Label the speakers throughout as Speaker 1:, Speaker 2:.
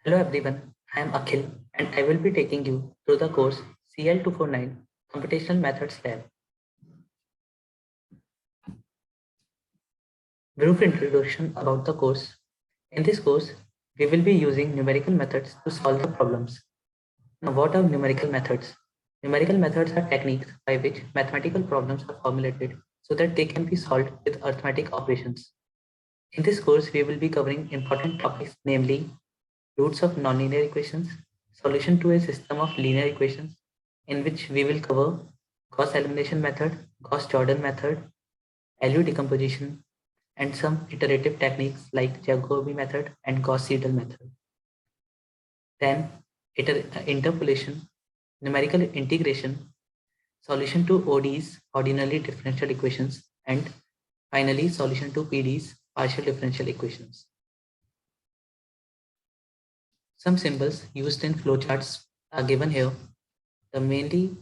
Speaker 1: Hello everyone, I am Akhil and I will be taking you through the course CL249 Computational Methods Lab. Brief introduction about the course. In this course, we will be using numerical methods to solve the problems. Now, what are numerical methods? Numerical methods are techniques by which mathematical problems are formulated so that they can be solved with arithmetic operations. In this course, we will be covering important topics, namely roots of nonlinear equations, solution to a system of linear equations, in which we will cover Gauss elimination method, Gauss-Jordan method, LU decomposition, and some iterative techniques like Jacobi method and Gauss-Seidel method. Then interpolation, numerical integration, solution to ODEs, ordinary differential equations, and finally solution to PDEs, partial differential equations. Some symbols used in flowcharts are given here. The mainly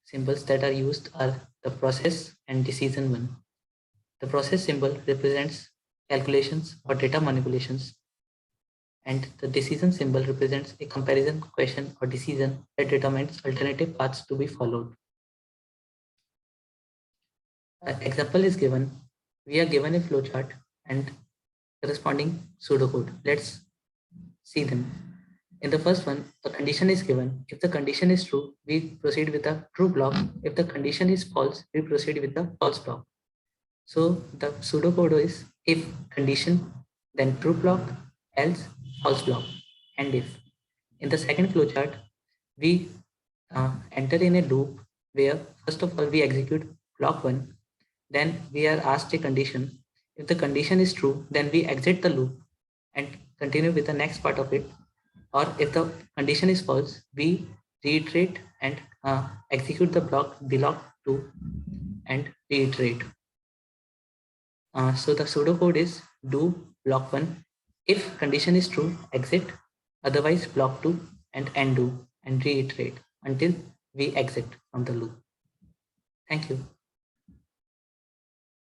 Speaker 1: symbols that are used are the process and decision one. The process symbol represents calculations or data manipulations, and the decision symbol represents a comparison question or decision that determines alternative paths to be followed. An example is given. We are given a flowchart and corresponding pseudocode. Let's see them. In the first one, a condition is given. If the condition is true, we proceed with a true block. If the condition is false, we proceed with a false block. So the pseudocode is if condition, then true block, else false block, and if. In the second flowchart, we enter in a loop where first of all we execute block 1, then we are asked a condition. If the condition is true, then we exit the loop and continue with the next part of it. Or if the condition is false, we reiterate and execute the block 2 and reiterate. So the pseudocode is do block 1. If condition is true, exit. Otherwise, block 2 and undo and reiterate until we exit from the loop. Thank you.